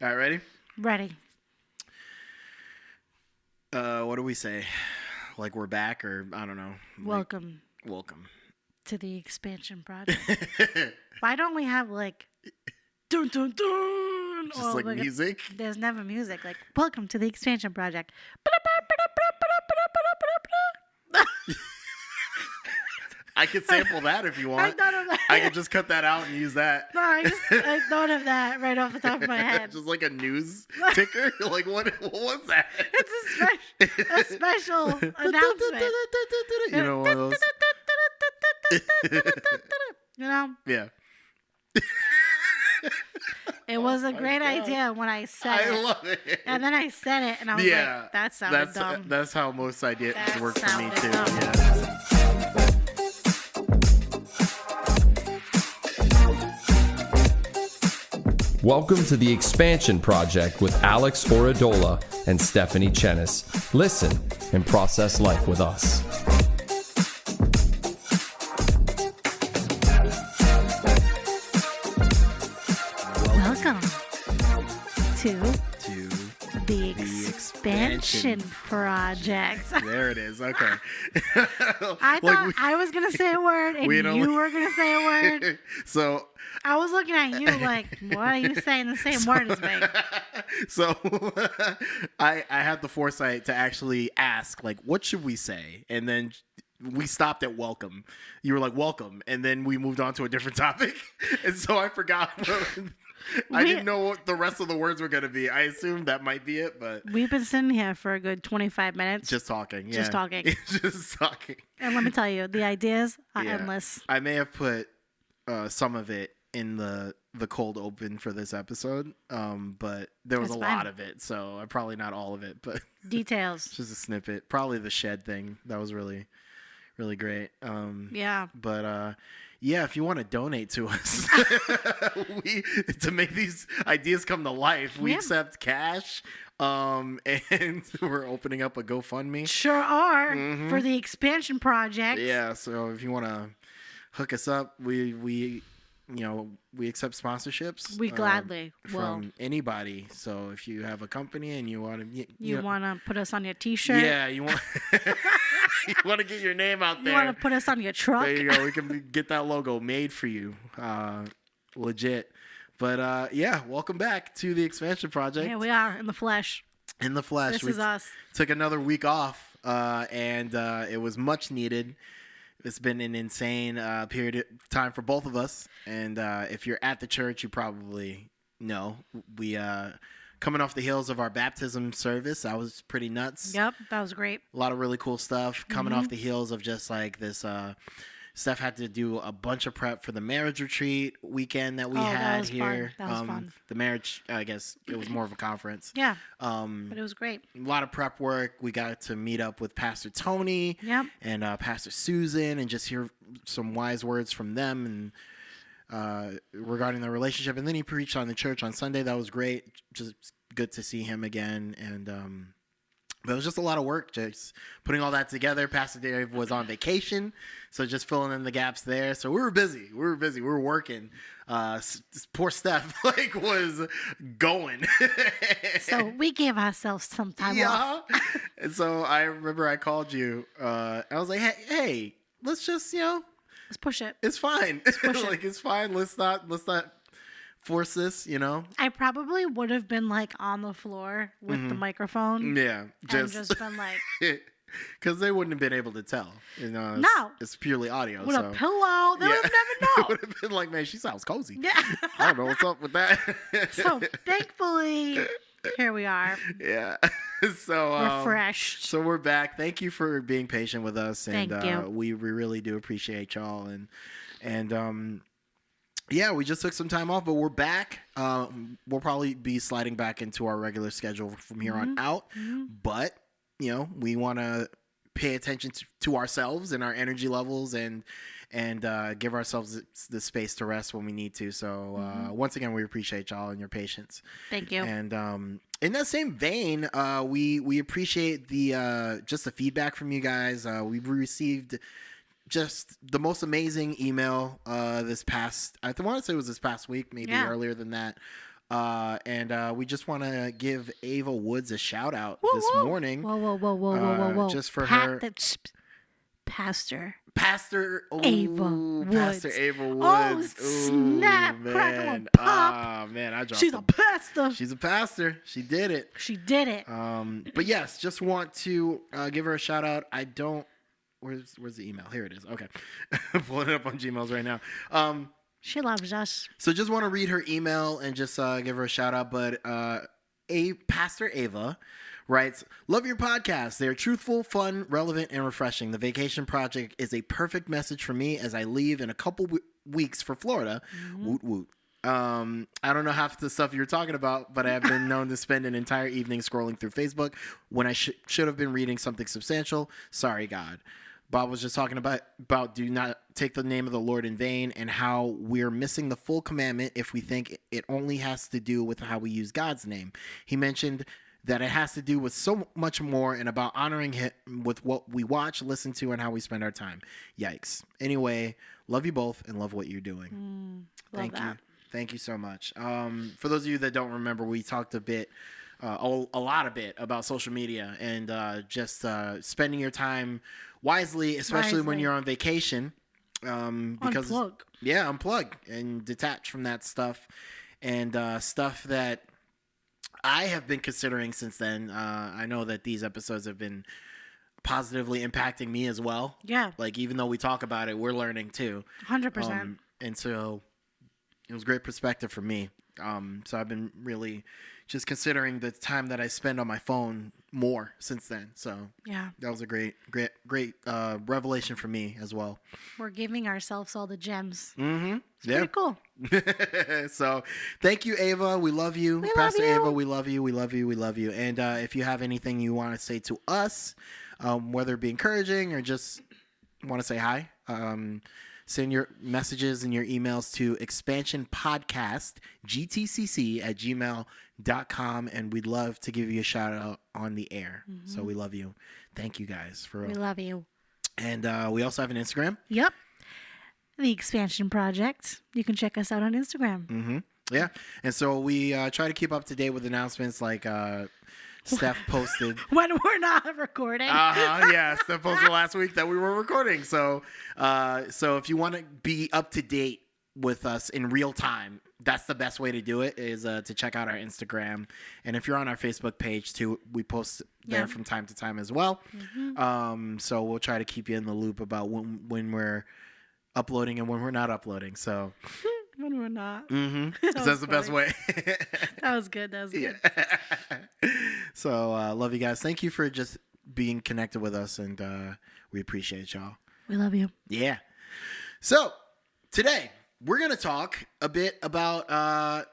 All right, ready? Ready. What do we say? Like we're back, or I don't know. Welcome Welcome. to the expansion project. Why don't we have like dun dun dun? Just like music. There's never music. Like welcome to the expansion project. I could sample that if you I want. thought of that. I could just cut that out and use that. No, I thought of that right off the top of my head. Just like a news ticker. Like what was that? It's a special announcement. You know, one of those. You know, Yeah. it was a my great God. idea when I said I it. love it. And then I said it, and I was like, that sounded dumb. That's how most ideas That work for me sounded too. dumb. Yeah. Welcome to the Expansion Project with Alex Oradola and Stephanie Chenis. Listen and process life with us. Welcome to To the expansion. expansion project. there it is. Okay. I thought I was gonna say a word, and we you don't- were gonna say a word. So I was looking at you like, why are you saying the same word as me? So I had the foresight to actually ask, like, what should we say? And then we stopped at welcome. You were like, welcome. And then we moved on to a different topic. And so I forgot. I didn't know what the rest of the words were going to be. I assumed that might be it, but We've been sitting here for a good 25 minutes. just talking. Just Yeah. talking. Just talking. And let me tell you, the ideas are Yeah. endless. I may have put some of it in the cold open for this episode, but there was That's a lot fine. of it, so probably not all of it, but Details. just a snippet. Probably the shed thing. That was really, really great. Yeah. But yeah, if you want to donate to us, to make these ideas come to life, we Yeah. accept cash. And we're opening up a GoFundMe. Sure are Mhm. for the expansion project. Yeah, so if you want to hook us up, we accept sponsorships. We gladly will. from anybody. So if you have a company and you want to, You want to put us on your T-shirt? yeah, you want you want to get your name out You there. want to put us on your truck? There you go. We can get that logo made for you. Legit. But yeah, welcome back to the Expansion Project. Here we are in the flesh. In the flesh. This We is us. took another week off, and it was much needed. It's been an insane period of time for both of us. And if you're at the church, you probably know. We coming off the heels of our baptism service. That was pretty nuts. Yep, that was great. A lot of really cool stuff coming Mm-hmm. off the heels of just like this. Steph had to do a bunch of prep for the marriage retreat weekend that we That had was here. fun. That was fun. The marriage, I guess it was more of a conference. Yeah, Um, but it was great. a lot of prep work. We got to meet up with Pastor Tony Yep. and Pastor Susan and just hear some wise words from them and regarding their relationship. And then he preached on the church on Sunday. That was great. Just good to see him again. And but it was just a lot of work, just putting all that together. Pastor Dave was on vacation, so just filling in the gaps there. So we were busy. We were working. Poor Steph was going. So we gave ourselves some time off. Yeah. And so I remember I called you. I was like, hey, let's just, Let's push it. it's fine. push it. Like, it's fine. Let's not force this, I probably would have been like on the floor with the microphone Yeah. and Just just been like, because they wouldn't have been able to tell. No. It's purely audio. with so. a pillow. They would have It never known. would have been like, man, she sounds cozy. Yeah. I don't know what's up with that. So thankfully, here we are, Yeah. So refreshed. So we're back. Thank you for being patient with us, and Thank you. we really do appreciate y'all. And yeah, we just took some time off, but we're back. We'll probably be sliding back into our regular schedule from here on out. But we want to pay attention to ourselves and our energy levels, and give ourselves the space to rest when we need to. So once again, we appreciate y'all and your patience. Thank you. And in that same vein, we appreciate the just the feedback from you guys. We've received just the most amazing email this past, I want to say it was this past week, maybe Yeah. earlier than that, And we just want to give Ava Woods a shout out Whoa, this whoa. morning. Whoa. Just for her. Pastor. Pastor Ava Pastor Woods. Ava Oh, Woods. snap, crackle, man. and pop. Oh, man, I dropped She's a pastor. She's a pastor. She did it. She did it. But yes, just want to give her a shout out. I don't. Where's the email? Here it is. Okay, pulling it up on Gmails right now. She loves us. So just want to read her email and just give her a shout out. But Pastor Ava writes, "Love your podcast. They're truthful, fun, relevant, and refreshing. The Vacation Project is a perfect message for me as I leave in a couple weeks for Florida. Woot woot." I don't know half the stuff you're talking about, but I have been known to spend an entire evening scrolling through Facebook when I should have been reading something substantial. Sorry, God. Bob was just talking about do not take the name of the Lord in vain and how we're missing the full commandment if we think it only has to do with how we use God's name. He mentioned that it has to do with so much more and about honoring him with what we watch, listen to, and how we spend our time. Yikes. Anyway, love you both and love what you're doing. Love that. You. Thank you so much. For those of you that don't remember, we talked a lot about social media and just spending your time wisely, especially when you're on vacation. Because Unplug. Yeah, unplug and detach from that stuff and stuff that I have been considering since then. I know that these episodes have been positively impacting me as well. Yeah. Like, even though we talk about it, we're learning too. 100%. And so it was great perspective for me. So I've been really just considering the time that I spend on my phone more since then. So Yeah. that was a great revelation for me as well. We're giving ourselves all the gems. Mm-hmm. It's pretty cool. So thank you, Ava. We love you. We Pastor love you. Ava, we love you. We love you. We love you. And if you have anything you want to say to us, whether it be encouraging or just want to say hi, send your messages and your emails to expansionpodcastgtcc@gmail.com, and we'd love to give you a shout out on the air. So we love you. Thank you guys for We real. love you. And we also have an Instagram. Yep. The Expansion Project. You can check us out on Instagram. Mm-hmm. Yeah. And so we try to keep up to date with announcements like Steph posted. When we're not recording. Yeah, Steph posted last week that we were recording. So if you want to be up to date with us in real time, that's the best way to do it, is to check out our Instagram. And if you're on our Facebook page too, we post there from time to time as well. So we'll try to keep you in the loop about when we're uploading and when we're not uploading. So When we're not. that's the best way. That was good. That was good. So love you guys. Thank you for just being connected with us, and we appreciate y'all. We love you. Yeah. So today we're gonna talk a bit about about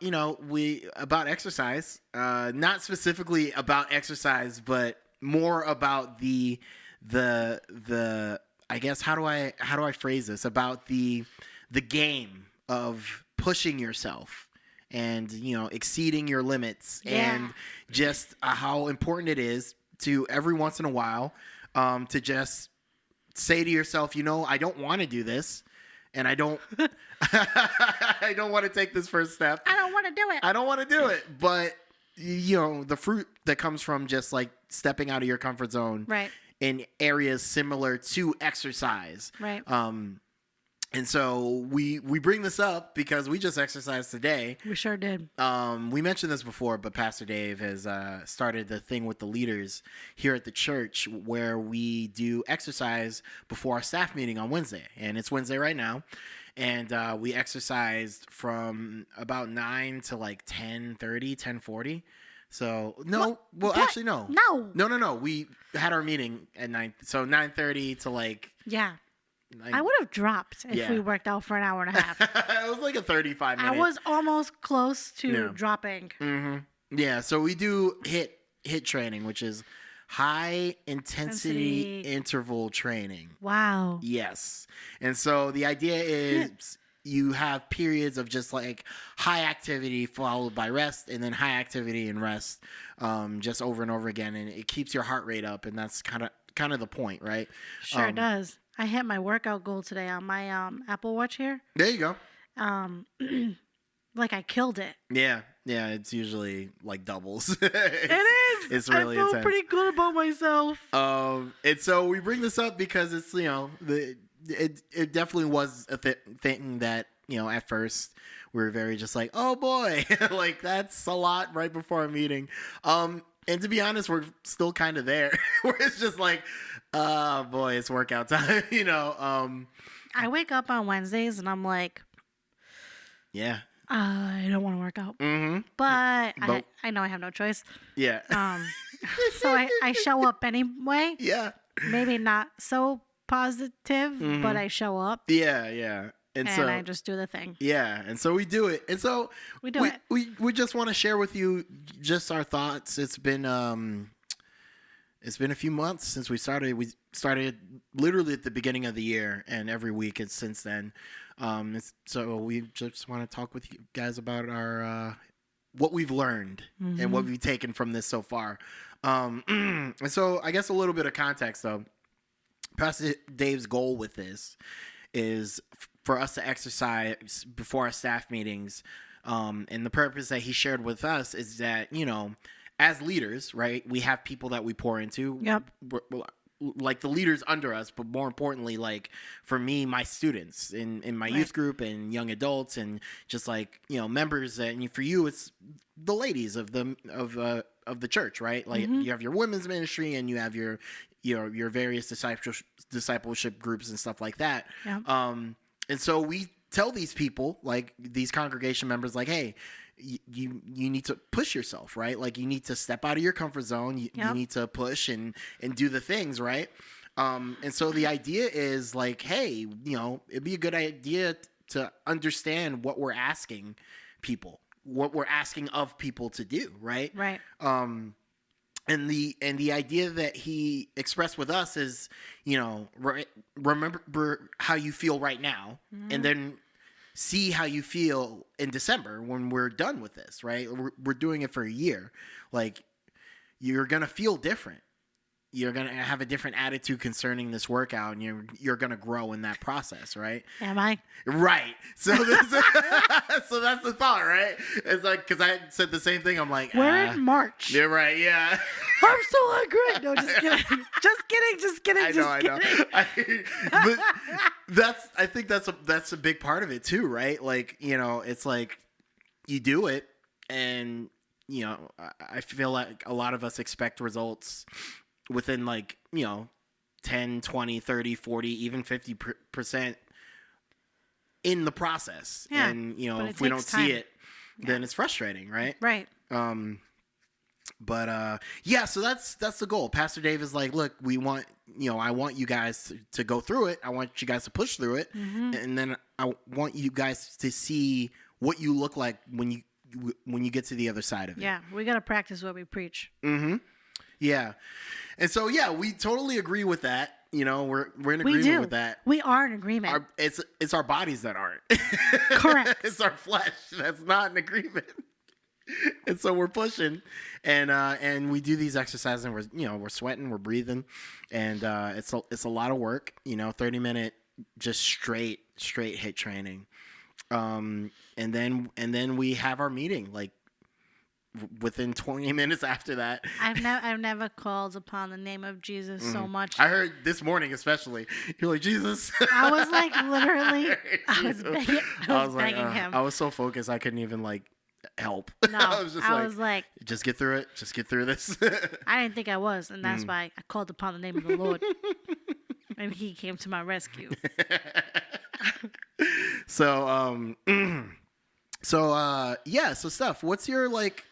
exercise. Not specifically about exercise, but more about the I guess how do I phrase this, about the game of pushing yourself and exceeding your limits, and just how important it is to every once in a while to just say to yourself, I don't want to do this, and I don't I don't want to take this first step. I don't want to do it. I don't want to do it, but the fruit that comes from just like stepping out of your comfort zone, Right. in areas similar to exercise, Right. And so we bring this up because we just exercised today. We sure did. We mentioned this before, but Pastor Dave has started the thing with the leaders here at the church where we do exercise before our staff meeting on Wednesday. And it's Wednesday right now. And we exercised from about 9 to like 10:30, 10:40. So, no. Well, actually, no. No. We had our meeting at 9. So 9:30 to like... Yeah. I would have dropped if we worked out for an hour and a half. It was like a 35-minute. I was almost close to dropping. Mm-hmm. Yeah, so we do HIIT training, which is high intensity interval training. Wow. Yes. And so the idea is you have periods of just like high activity followed by rest, and then high activity and rest just over and over again, and it keeps your heart rate up, and that's kind of the point, right? Sure does. I hit my workout goal today on my Apple Watch here. There you go. like I killed it. Yeah, it's usually like doubles. It is. It's really I feel intense. pretty good about myself. And so we bring this up because it's it definitely was a thing that at first we were very just like, oh boy, like that's a lot right before a meeting. And to be honest, we're still kind of there where it's just like, oh boy, it's workout time, I wake up on Wednesdays and I'm like, yeah. I don't want to work out, Mm-hmm. but But- I know I have no choice. Yeah. So I show up anyway. Yeah. Maybe not so positive, but I show up Yeah. And so I just do the thing. yeah, and so we do it. And so We do it. We just want to share with you just our thoughts. It's been a few months since we started. We started literally at the beginning of the year, and every week it's since then. So we just want to talk with you guys about our what we've learned and what we've taken from this so far. And so I guess a little bit of context though. Pastor Dave's goal with this is for us to exercise before our staff meetings. And the purpose that he shared with us is that, as leaders, right, we have people that we pour into. Yep. Like the leaders under us, but more importantly, like for me, my students in my youth group and young adults and just like, members and for you, it's the ladies of the church, right? Like you have your women's ministry and you have your various discipleship groups and stuff like that. Yeah. And so we tell these people, like these congregation members, like, hey, you need to push yourself, right? Like you need to step out of your comfort zone. You need to push and do the things, right? And so the idea is like, hey, it'd be a good idea to understand what we're asking people, what we're asking of people to do, right? Right. And the idea that he expressed with us is, remember how you feel right now, and then see how you feel in December when we're done with this, right? We're doing it for a year. Like, you're gonna feel different. You're gonna have a different attitude concerning this workout, and you're gonna grow in that process, right? Am I? Right. So so that's the thought, right? It's like, because I said the same thing. I'm like, We're in March. You're right. Yeah. I'm still angry. No, just kidding. Just kidding. I know. But I think that's a big part of it too, right? Like, it's like you do it, and I feel like a lot of us expect results within like 10, 20, 30, 40, even 50% in the process. Yeah, And but if it we don't takes see time. it, then it's frustrating, right? Right. But yeah, so that's the goal. Pastor Dave is like, look, we want, I want you guys to go through it. I want you guys to push through it. And then I want you guys to see what you look like when you get to the other side of it. Yeah, we got to practice what we preach. Yeah. And so, yeah, we totally agree with that. We're in We agreement do. with that. We are in agreement. It's our bodies that aren't. Correct. It's our flesh that's not in agreement. And so we're pushing, and we do these exercises, and we're sweating, we're breathing, and it's a lot of work. 30-minute just straight hit training, and then we have our meeting like within 20 minutes after that. I've never called upon the name of Jesus so much. I heard this morning especially. You're like, Jesus. I was like literally, I was begging like, him. I was so focused I couldn't even like help. No, I was just like, just get through it. Just get through this. I didn't think I was, and that's why I called upon the name of the Lord. And he came to my rescue. So, so Steph, what's your like,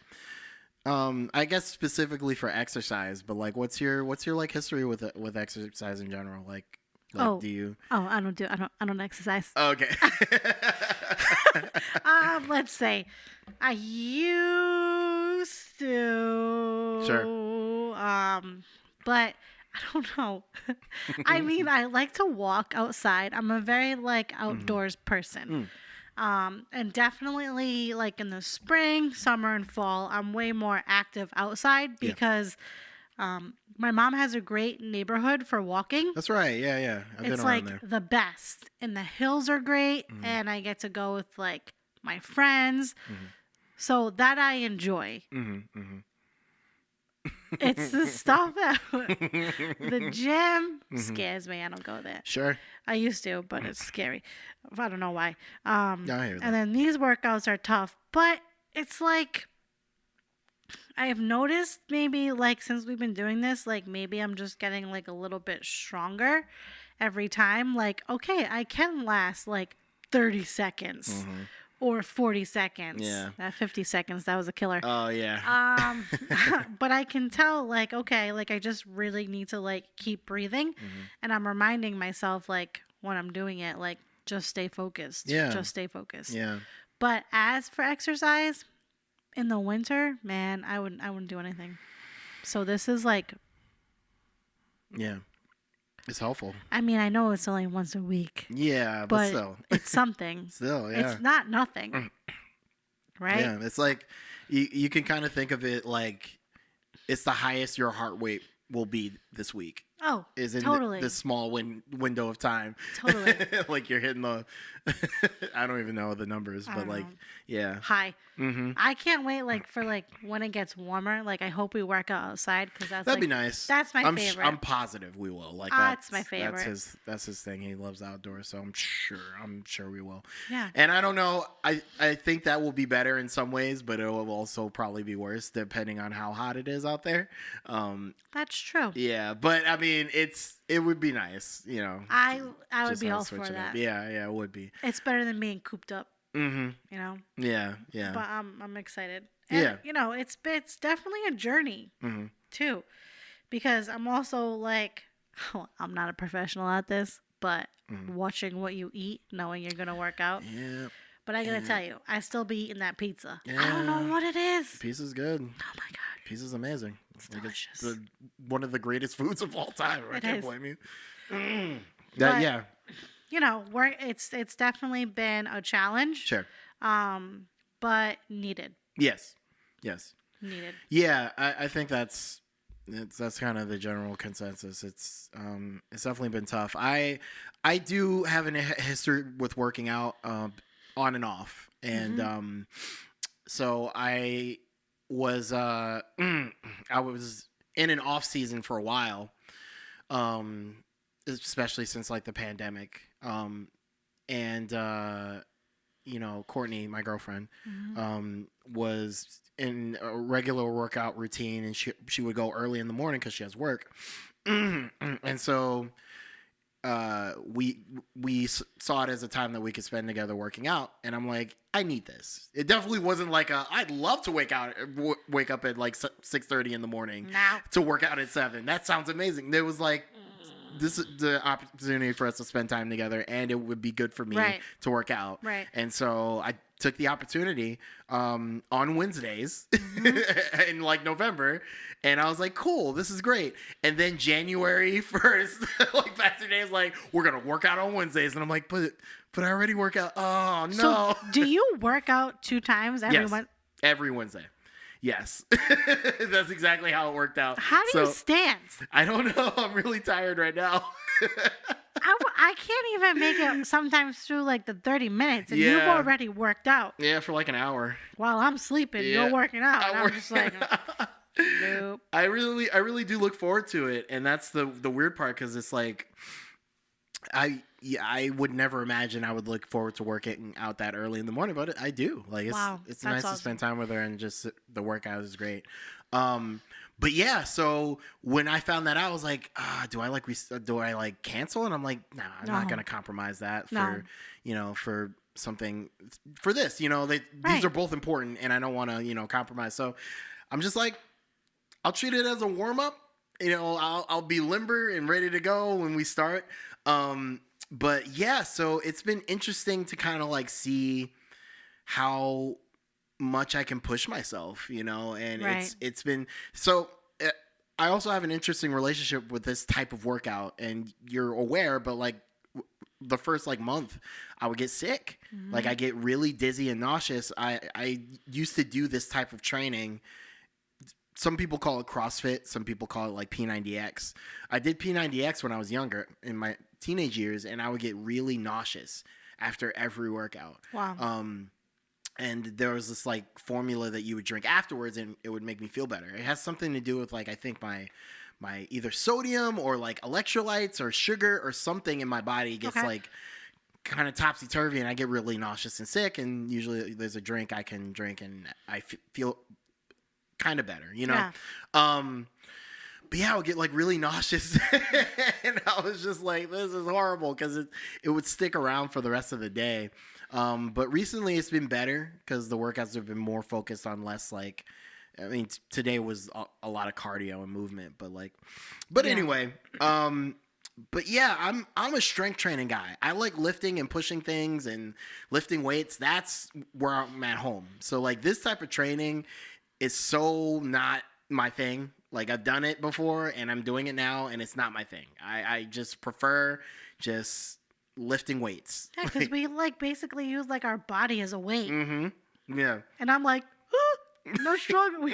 I guess specifically for exercise, but like, what's your like history with exercise in general? Like do you? Oh, I don't exercise. Okay. Let's say I used to. Sure. But I don't know. I mean, I like to walk outside. I'm a very like outdoors person. And definitely like in the spring, summer, and fall, I'm way more active outside because my mom has a great neighborhood for walking. That's right. Yeah. I've been It's around like there. the best. And the hills are great. And I get to go with like my friends. So that I enjoy. It's the stuff that the gym scares me. I don't go there. Sure. I used to, but it's scary. I don't know why. I hear that. And then these workouts are tough, but it's like I have noticed maybe like since we've been doing this, like maybe I'm just getting like a little bit stronger every time. Like, okay, I can last like 30 seconds or 40 seconds. Yeah. That 50 seconds, that was a killer. Oh yeah. But I can tell like, okay, like I just really need to like keep breathing. And I'm reminding myself like when I'm doing it, like just stay focused. Yeah. Just stay focused. Yeah. But as for exercise in the winter, man, I wouldn't do anything. So this is like, Yeah. It's helpful. I mean, I know it's only once a week, Yeah, but but still. it's something. Still, yeah. It's not nothing. Right? Yeah, it's like you can kind of think of it like it's the highest your heart rate will be this week. Oh, Is in totally. this small window of time. Totally. Like you're hitting the I don't even know the numbers, I but don't like know. yeah. Hi. I can't wait like for like when it gets warmer. Like I hope we work out outside because that's That'd like, be nice. That's my I'm favorite. I'm positive we will. Like It's my favorite. That's his thing. He loves outdoors, so I'm sure we will. Yeah. And I don't know. I think that will be better in some ways, but it will also probably be worse depending on how hot it is out there. That's true. Yeah, but I mean, it would be nice, you know. I would just be kinda all switch for it up. that. Yeah, it would be. It's better than being cooped up, Mm-hmm. you know. Yeah. But I'm excited. And, Yeah. you know, it's definitely a journey too, because I'm also like, I'm not a professional at this, but watching what you eat, knowing you're gonna work out. Yeah. But I gotta tell you, I still be eating that pizza. I Yeah. don't know what it is. Pizza's good. Oh my god. Pizza's amazing. It's delicious. One of the greatest foods of all time. I It can't is. blame you. But- Yeah. You know, it's definitely been a challenge. Sure. But needed. Yes. Needed. Yeah, I think that's kind of the general consensus. It's definitely been tough. I do have a history with working out on and off, and so I was I was in an off season for a while, especially since like the pandemic, and you know, Courtney, my girlfriend, was in a regular workout routine, and she would go early in the morning because she has work, and so we saw it as a time that we could spend together working out, and I'm like, I need this. It definitely wasn't like I'd love to wake up at like 6:30 in the morning Now. to work out at 7. That sounds amazing. It was like, this is the opportunity for us to spend time together, and it would be good for me Right. to work out. Right. And so I took the opportunity on Wednesdays in like November, and I was like, cool, this is great. And then January 1st, like Pastor Day is like, we're gonna work out on Wednesdays, and I'm like, but I already work out. Oh no. So do you work out 2 times every Yes. month? Every Wednesday. Yes. That's exactly how it worked out. How do you stand? I don't know. I'm really tired right now. I can't even make it sometimes through like the 30 minutes, and you've Yeah. already worked out. Yeah, for like an hour. While I'm sleeping, Yeah. you're working out. And I'm work- just like, nope. I really do look forward to it, and that's the weird part, because it's like I would never imagine I would look forward to working out that early in the morning, but I do. Like it's Wow, it's that's nice awesome. to spend time with her, and just the workout is great. But yeah, so when I found that out, I was like, do I like cancel? And I'm like, nah, I'm not No. gonna compromise that for No. for something for this. These Right. are both important, and I don't want to compromise. So I'm just like, I'll treat it as a warm up. I'll be limber and ready to go when we start. But yeah, so it's been interesting to kind of like see how much I can push myself, and Right. it's been so. I also have an interesting relationship with this type of workout, and you're aware, but like the first like month, I would get sick. Like I get really dizzy and nauseous. I used to do this type of training. Some people call it CrossFit. Some people call it like P90X. I did P90X when I was younger in my teenage years, and I would get really nauseous after every workout. Wow. and there was this like formula that you would drink afterwards, and it would make me feel better. It has something to do with like I think my either sodium or like electrolytes or sugar or something in my body gets Okay. like kind of topsy turvy, and I get really nauseous and sick. And usually there's a drink I can drink, and I feel kind of better, you know. Yeah. But yeah, I would get like really nauseous, and I was just like, "This is horrible," because it would stick around for the rest of the day. But recently, it's been better because the workouts have been more focused on less like. I mean, today was a lot of cardio and movement, but Yeah. anyway, but yeah, I'm a strength training guy. I like lifting and pushing things and lifting weights. That's where I'm at home. So like this type of training is so not my thing. Like I've done it before and I'm doing it now, and it's not my thing. I just prefer just lifting weights. Yeah, because we like basically use like our body as a weight, Mm-hmm. Yeah. and I'm like, no struggle.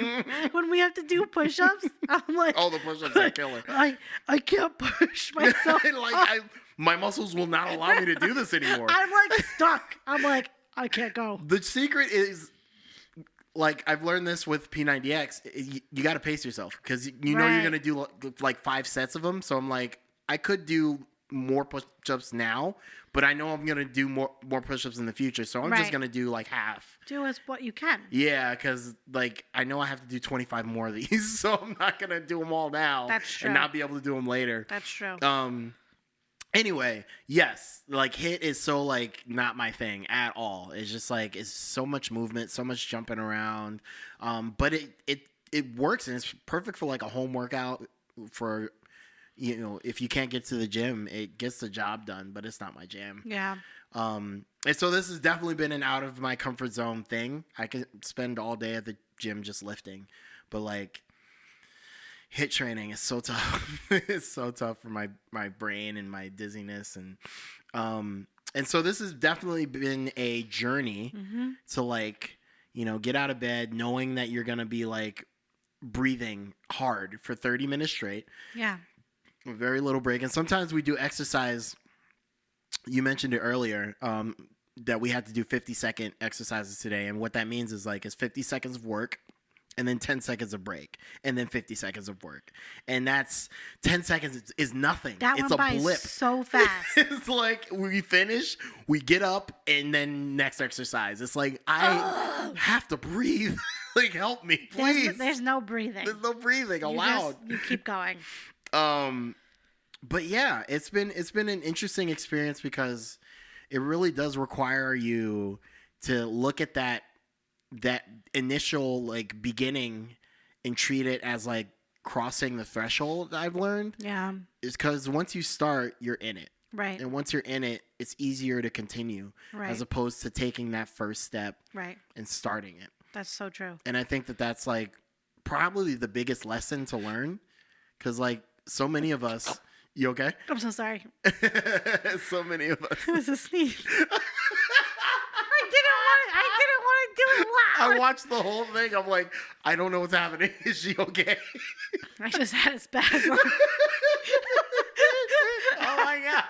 When we have to do push-ups, I'm like, All the push-ups are killer. I can't push myself. Like my muscles will not allow me to do this anymore. I'm like stuck. I'm like, I can't go. The secret is, like, I've learned this with P90X. You got to pace yourself because you know you're Right. gonna do like 5 sets of them. So I'm like, I could do more push-ups now, but I know I'm gonna do more push-ups in the future. So I'm just Right. gonna do like half. Do as what you can. Yeah, because like I know I have to do 25 more of these, so I'm not gonna do them all now. That's true. And not be able to do them later. That's true. Anyway, yes, like HIIT is so like not my thing at all. It's just like it's so much movement, so much jumping around. But it works, and it's perfect for like a home workout for, you know, if you can't get to the gym, it gets the job done, but it's not my jam. Yeah. And so this has definitely been an out of my comfort zone thing. I can spend all day at the gym just lifting, but like HIIT training is so tough. It's so tough for my brain and my dizziness, and so this has definitely been a journey to like, you know, get out of bed knowing that you're gonna be like breathing hard for 30 minutes straight, Yeah. with very little break. And sometimes we do exercise. You mentioned it earlier, that we had to do 50-second exercises today. And what that means is like, it's 50 seconds of work and then 10 seconds of break and then 50 seconds of work. And that's 10 seconds is nothing. That It's went a by blip. so fast. It's like we finish, we get up, and then next exercise. It's like, I have to breathe. Like, help me, please. There's no breathing. There's no breathing You allowed. you keep going. But yeah, it's been an interesting experience because it really does require you to look at that initial like beginning and treat it as like crossing the threshold. I've learned Yeah. is because once you start, you're in it, Right. and once you're in it, it's easier to continue Right. as opposed to taking that first step Right. and starting it. That's so true. And I think that that's like probably the biggest lesson to learn, because like so many of us. You okay? I'm so sorry. So many of us. It was a sneeze. I didn't want to do it loud. I watched the whole thing. I'm like, I don't know what's happening. Is she okay? I just had a spasm. Oh my god.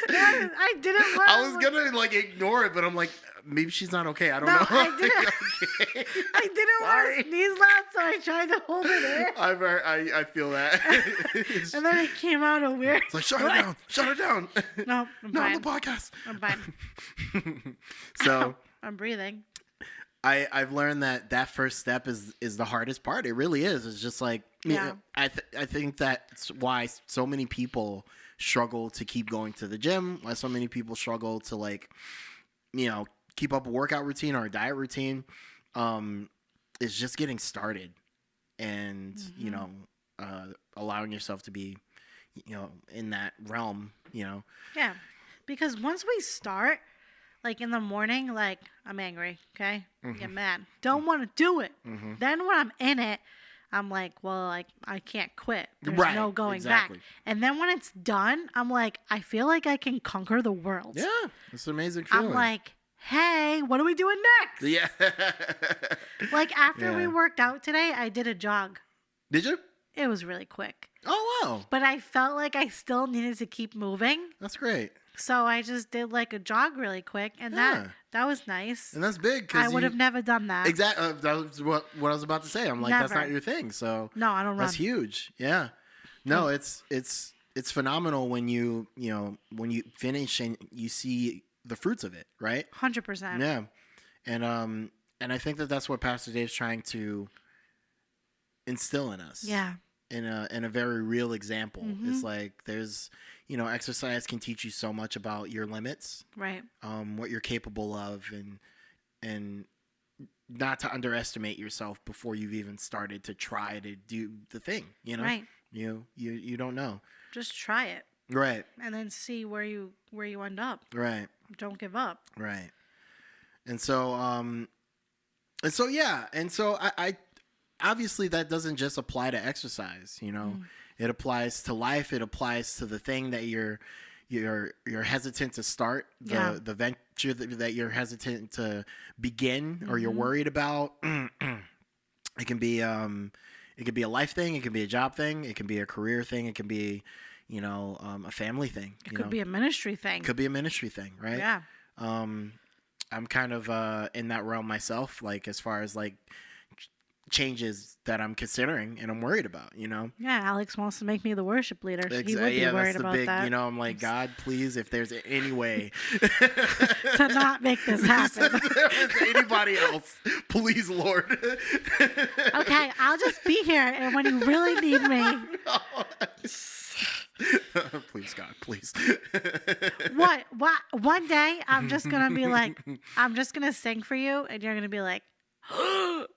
I didn't want. I was gonna like ignore it, but I'm like, maybe she's not okay. I don't No, know. I didn't. Okay. I didn't want Sorry. to sneeze loud, so I tried to hold it in. I feel that. It's And then it came out a weird. like, shut her down. Shut her down. No, I'm Not on fine. the podcast. I'm fine. So I'm breathing. I've learned that first step is the hardest part. It really is. It's just like, you Yeah. know, I think that's why so many people struggle to keep going to the gym. Why so many people struggle to like, you know, keep up a workout routine or a diet routine. Is just getting started, and you know, allowing yourself to be, you know, in that realm. You know, Yeah, because once we start, like in the morning, like I'm angry. Okay, get mad. Don't want to do it. Then when I'm in it, I'm like, well, like I can't quit. There's Right, no going exactly. back. And then when it's done, I'm like, I feel like I can conquer the world. yeah, it's an amazing feeling. I'm like, hey, what are we doing next? yeah. Like after we Yeah. worked out today, I did a jog. Did you? It was really quick. Oh, wow. But I felt like I still needed to keep moving. That's great. So I just did like a jog really quick, and Yeah. that was nice. And that's big. I would have never done that. Exactly. That was what I was about to say. I'm like, that's Never. not your thing. So No, I don't run. that's huge. Yeah. No, it's phenomenal when you finish and you see the fruits of it, right? 100%. Yeah. And I think that's what Pastor Dave's trying to instill in us. Yeah. In a very real example. It's like there's, exercise can teach you so much about your limits, Right. what you're capable of, and not to underestimate yourself before you've even started to try to do the thing, Right. You don't know. Just try it Right. and then see where you end up. Right. Don't give up. Right. And so yeah. And so I obviously that doesn't just apply to exercise, It applies to life. It applies to the thing that you're hesitant to start, the venture that you're hesitant to begin or you're worried about. It can be a life thing. It can be a job thing. It can be a career thing. It can be, a family thing. It could be a ministry thing. Could be a ministry thing, right? Yeah. I'm kind of in that realm myself, like as far as like changes that I'm considering and I'm worried about, Yeah, Alex wants to make me the worship leader. So he would be yeah, worried that's the about big, that. I'm like, God, please, if there's any way To not make this happen. if there's anybody else, please, Lord. Okay, I'll just be here, and when you really need me, Please, God, please. what? One day, I'm just gonna be like, I'm just gonna sing for you, and you're gonna be like,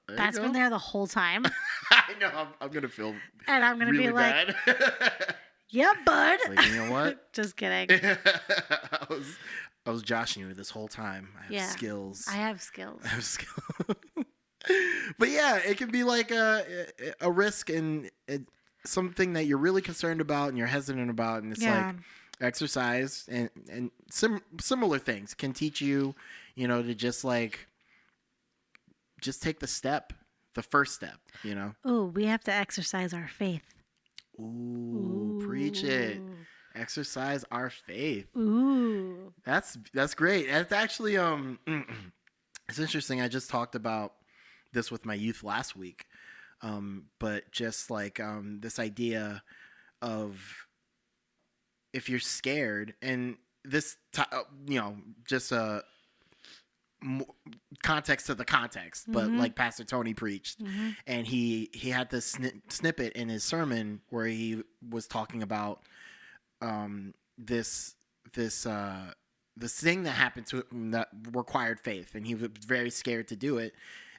that's been there the whole time, I know. I'm gonna feel and I'm gonna really be like, bad. yeah, bud. Like, you know what? Just kidding. I was joshing you this whole time. I have skills. I have skills. I have skills. But yeah, it can be like a risk and something that you're really concerned about and you're hesitant about, and it's like exercise and similar things can teach you, to just take the first step, Ooh, we have to exercise our faith. Ooh, preach it. Exercise our faith. Ooh. That's great. That's actually it's interesting. I just talked about this with my youth last week. But just like this idea of if you're scared, and this just context to the context, but like Pastor Tony preached, and he had this snippet in his sermon where he was talking about this thing that happened to him that required faith, and he was very scared to do it.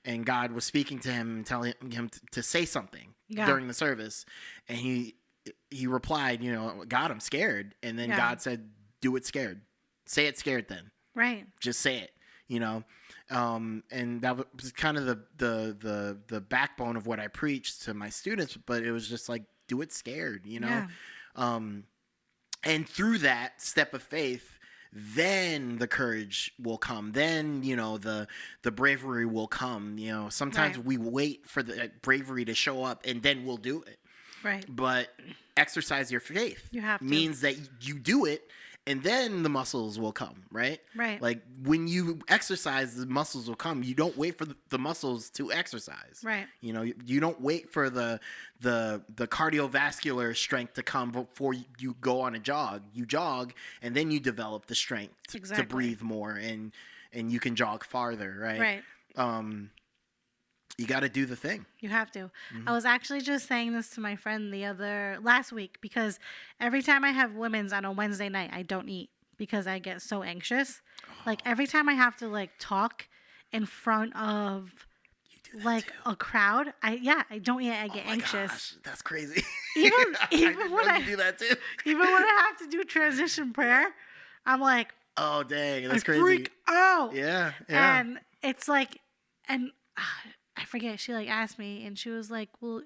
And God was speaking to him and telling him to say something during the service. And he replied, God, I'm scared. And then God said, do it scared. Say it scared then. Right. Just say it, and that was kind of the backbone of what I preached to my students. But it was just like, do it scared, Yeah. And through that step of faith, then the courage will come. Then, the bravery will come. Sometimes we wait for the bravery to show up and then we'll do it. Right. But exercise your faith. You have to. Means that you do it and then the muscles will come, right? Right. Like when you exercise, the muscles will come. You don't wait for the muscles to exercise. Right. You don't wait for the cardiovascular strength to come before you go on a jog. You jog and then you develop the strength to breathe more and you can jog farther, right? Right. You got to do the thing. You have to. I was actually just saying this to my friend last week, because every time I have women's on a Wednesday night, I don't eat because I get so anxious. Like every time I have to talk in front of a crowd, I don't eat. I get anxious. Gosh, that's crazy. Even when I do that too. Even when I have to do transition prayer, I'm like, oh dang, that's I crazy. freak out. Yeah. And it's like, I forget, she asked me and she was like, well,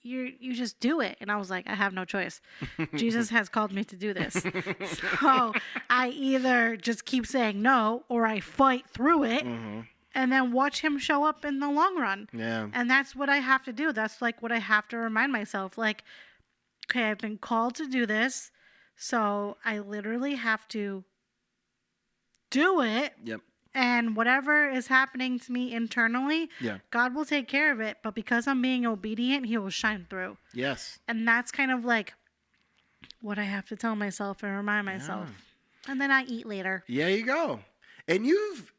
you just do it. And I was like, I have no choice. Jesus has called me to do this. So I either just keep saying no or I fight through it. and then watch him show up in the long run. Yeah. And that's what I have to do. That's like what I have to remind myself. Like, okay, I've been called to do this. So I literally have to do it. Yep. And whatever is happening to me internally, Yeah. God will take care of it. But because I'm being obedient, he will shine through. Yes. And that's kind of like what I have to tell myself and remind myself. And then I eat later. Yeah, you go. And you've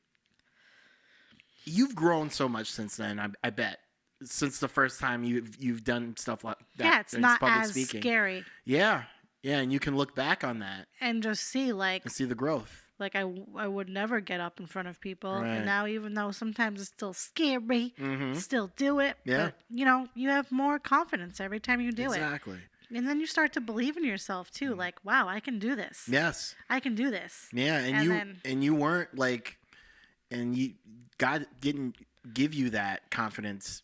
grown so much since then, I bet. Since the first time you've done stuff like that. Yeah, it's in not public as speaking. scary. Yeah. Yeah, and you can look back on that And just see like and see the growth. Like I would never get up in front of people, Right. and now even though sometimes it's still scary, Mhm. still do it. Yeah. But you have more confidence every time you do Exactly. it, and then you start to believe in yourself too. Like, wow, I can do this. Yes. I can do this. Yeah, and you weren't like, and God didn't give you that confidence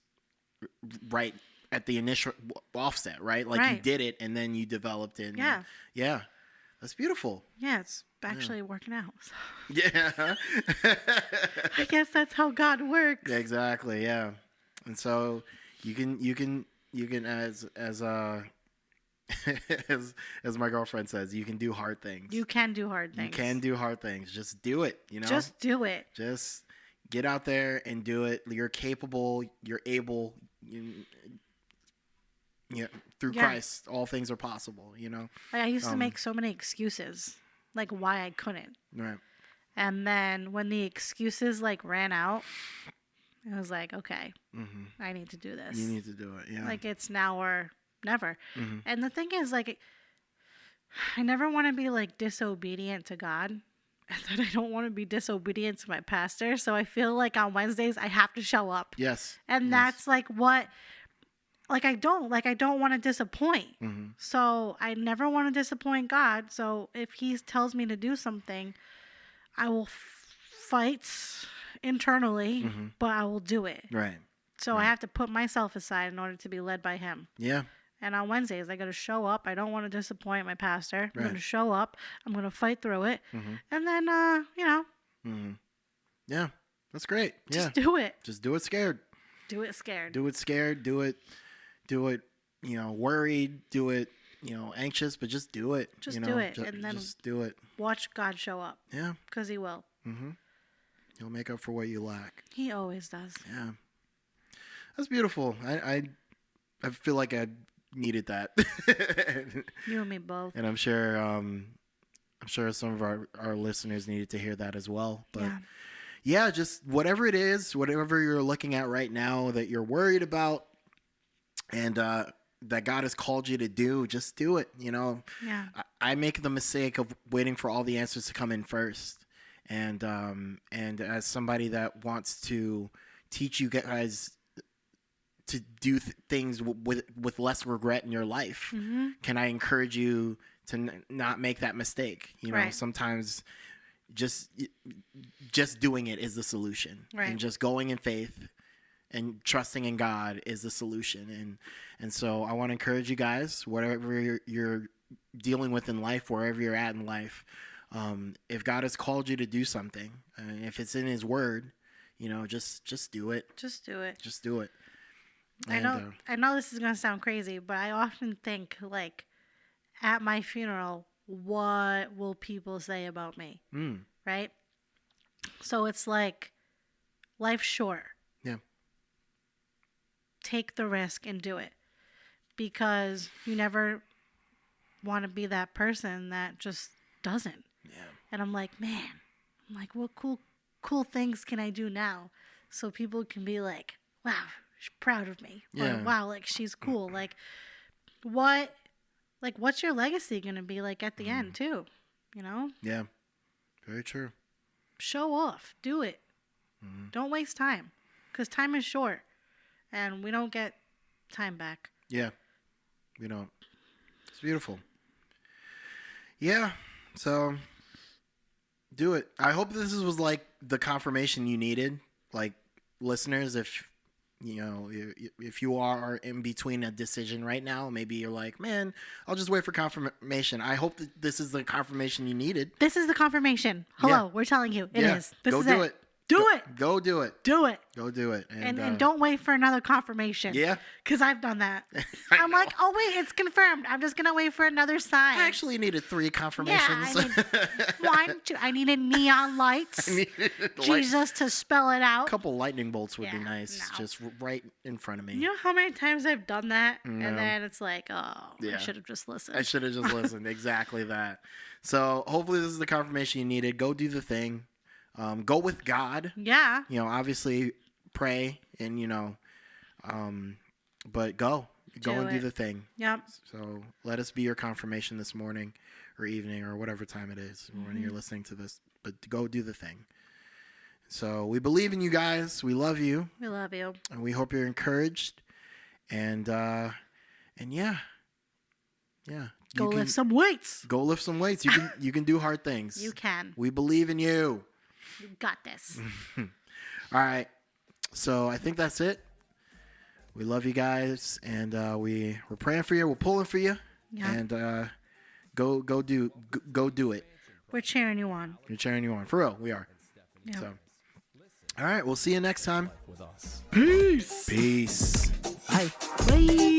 right at the initial offset, right? Like you Right. did it, and then you developed it. And Yeah. yeah, that's beautiful. Yeah, it's actually working out. So Yeah, I guess that's how God works. exactly. Yeah, and so you can as as my girlfriend says, you can do hard things. You can do hard things. You can do hard things. Just do it. Just do it. Just get out there and do it. You're capable. You're able. Through Yeah. Christ, all things are possible. Like, I used to make so many excuses, like why I couldn't. Right. And then when the excuses like ran out, I was like, okay, I need to do this. You need to do it. Yeah. Like it's now or never. Mhm. And the thing is, like, I never want to be like disobedient to God. And then I don't want to be disobedient to my pastor. So I feel like on Wednesdays I have to show up. Yes. And Yes. that's like what, like I don't want to disappoint. Mhm. So I never want to disappoint God. So if he tells me to do something, I will fight internally, but I will do it. Right. So I have to put myself aside in order to be led by him. Yeah. And on Wednesdays, I got to show up. I don't want to disappoint my pastor. I'm Right. going to show up. I'm going to fight through it. And then, Yeah. That's great. just Yeah. do it. Just do it scared. Do it scared. Do it scared. Do it. Worried. Do it. Anxious. But just do it. Just do it, and then- just do it. Watch God show up, Yeah. because he will. You'll make up for what you lack. He always does. Yeah. That's beautiful. I feel like I needed that. You and me both. And I'm sure some of our listeners needed to hear that as well. But yeah, just whatever it is, whatever you're looking at right now that you're worried about and that God has called you to do, just do it. Yeah. I make the mistake of waiting for all the answers to come in first. And as somebody that wants to teach you guys to do things with less regret in your life, can I encourage you to not make that mistake? Right. Sometimes just doing it is the solution, Right. and just going in faith and trusting in God is the solution. And so I want to encourage you guys, whatever you're dealing with in life, wherever you're at in life, if God has called you to do something, and if it's in His Word, just do it. Just do it. Just do it. I know this is going to sound crazy, but I often think, like, at my funeral, what will people say about me? Right? So it's like, life's short. Yeah. Take the risk and do it. Because you never want to be that person that just doesn't. Yeah. And I'm like, what cool things can I do now? So people can be like, wow, she's proud of me. Yeah. Or wow, like she's cool. Like what's your legacy going to be like at the end too? Yeah. Very true. Show off. Do it. Don't waste time. Because time is short. And we don't get time back. Yeah. We don't. It's beautiful. Yeah. So do it. I hope this was like the confirmation you needed. Like, listeners, if you are in between a decision right now, maybe you're like, man, I'll just wait for confirmation. I hope that this is the confirmation you needed. This is the confirmation. Hello, Yeah. we're telling you. It is. This Go is do it. Do it. Go do it. Do it. Go do it. And don't wait for another confirmation. Yeah. Because I've done that. I I'm like, know. oh, wait, it's confirmed. I'm just going to wait for another sign. I actually needed 3 yeah, confirmations. I need 1, 2. I needed neon lights. Jesus to spell it out. A couple lightning bolts would be Yeah, nice, no. just right in front of me. You know how many times I've done that? No. And then it's like, oh, Yeah. I should have just listened. I should have just listened. Exactly that. So hopefully this is the confirmation you needed. Go do the thing. Go with God. Yeah. You know, obviously pray and but go Do and do it. the thing. Yep. So let us be your confirmation this morning or evening or whatever time it is when Mm-hmm. you're listening to this. But go do the thing. So we believe in you guys. We love you, We love you. and we hope you're encouraged. And yeah. Go You can- lift some weights. Go lift some weights. You can do hard things. You can. We believe in you. You got this. All right. So I think that's it. We love you guys, and we're praying for you. We're pulling for you, Yeah. and go do it. We're cheering you on. We're cheering you on for real. We are. Yeah. So, all right. We'll see you next time. With us. Peace. Peace. Bye. Bye.